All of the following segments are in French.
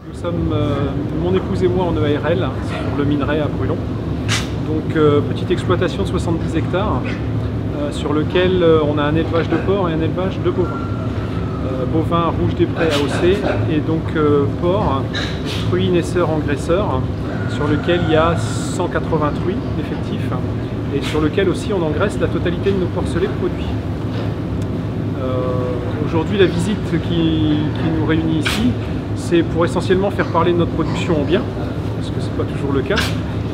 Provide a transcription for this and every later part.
Nous sommes, mon épouse et moi, en EARL, sur le minerai à Brulon. Donc petite exploitation de 70 hectares, sur lequel on a un élevage de porcs et un élevage de bovins. Bovins rouge des prés AOC et donc porcs, truies naisseurs engraisseurs, sur lequel il y a 180 truies d'effectifs et sur lequel aussi on engraisse la totalité de nos porcelets produits. Aujourd'hui, la visite qui nous réunit ici, c'est pour essentiellement faire parler de notre production en bien, parce que ce n'est pas toujours le cas,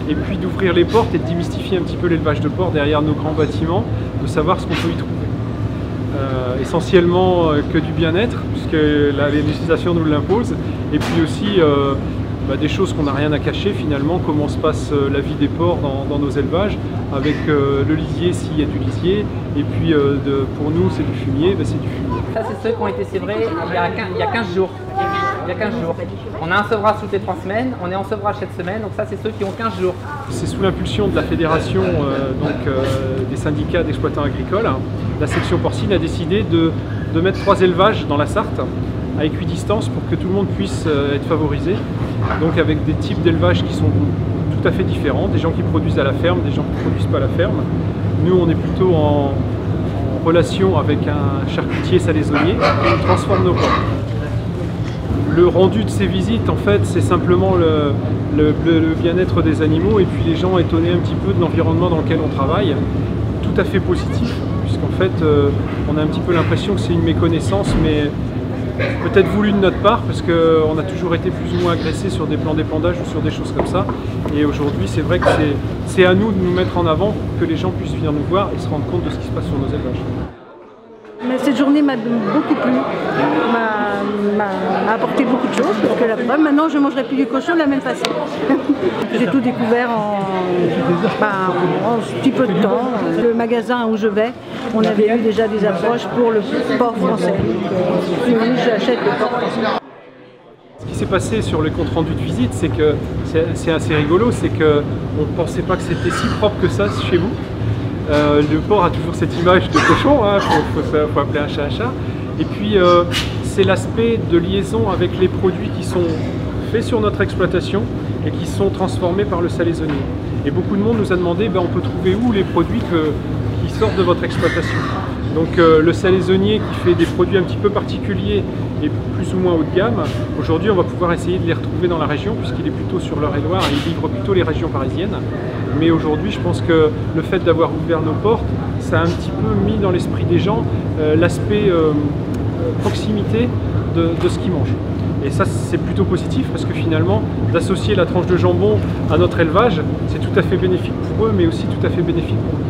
et puis d'ouvrir les portes et de démystifier un petit peu l'élevage de porcs derrière nos grands bâtiments, de savoir ce qu'on peut y trouver. Essentiellement que du bien-être, puisque la législation nous l'impose, et puis aussi des choses qu'on n'a rien à cacher finalement, comment se passe la vie des porcs dans nos élevages, avec le lisier s'il y a du lisier, et puis pour nous c'est du fumier, c'est du fumier. Ça c'est ceux qui ont été sévrés il y a 15 jours. Il y a 15 jours. On a un sevrage toutes les 3 semaines, on est en sevrage cette semaine, donc ça c'est ceux qui ont 15 jours. C'est sous l'impulsion de la fédération des syndicats d'exploitants agricoles. La section porcine a décidé de mettre 3 élevages dans la Sarthe à équidistance pour que tout le monde puisse être favorisé. Donc avec des types d'élevages qui sont tout à fait différents, des gens qui produisent à la ferme, des gens qui ne produisent pas à la ferme. Nous on est plutôt en relation avec un charcutier salaisonnier qui transforme nos porcs. Le rendu de ces visites, en fait, c'est simplement le bien-être des animaux et puis les gens étonnés un petit peu de l'environnement dans lequel on travaille, tout à fait positif, puisqu'en fait, on a un petit peu l'impression que c'est une méconnaissance, mais peut-être voulu de notre part, parce qu'on a toujours été plus ou moins agressés sur des plans d'épandage ou sur des choses comme ça. Et aujourd'hui, c'est vrai que c'est à nous de nous mettre en avant pour que les gens puissent venir nous voir et se rendre compte de ce qui se passe sur nos élevages. Mais cette journée m'a beaucoup plu, m'a apporté beaucoup de choses, parce que la preuve, maintenant je ne mangerai plus du cochon de la même façon. J'ai tout découvert en petit peu de temps. Le magasin où je vais, on avait eu déjà des approches pour le porc français. Donc j'achète le porc français. Ce qui s'est passé sur le compte rendu de visite, c'est que c'est assez rigolo, c'est qu'on ne pensait pas que c'était si propre que ça chez vous. Le porc a toujours cette image de cochon, hein, faut appeler un chat un chat. Et puis c'est l'aspect de liaison avec les produits qui sont faits sur notre exploitation et qui sont transformés par le salaisonnier. Et beaucoup de monde nous a demandé, on peut trouver où les produits qui sortent de votre exploitation. Donc le salaisonnier qui fait des produits un petit peu particuliers et plus ou moins haut de gamme, aujourd'hui on va pouvoir essayer de les retrouver dans la région puisqu'il est plutôt sur l'Eure-et-Loir et il livre plutôt les régions parisiennes. Mais aujourd'hui je pense que le fait d'avoir ouvert nos portes, ça a un petit peu mis dans l'esprit des gens l'aspect proximité de ce qu'ils mangent. Et ça c'est plutôt positif parce que finalement d'associer la tranche de jambon à notre élevage, c'est tout à fait bénéfique pour eux mais aussi tout à fait bénéfique pour nous.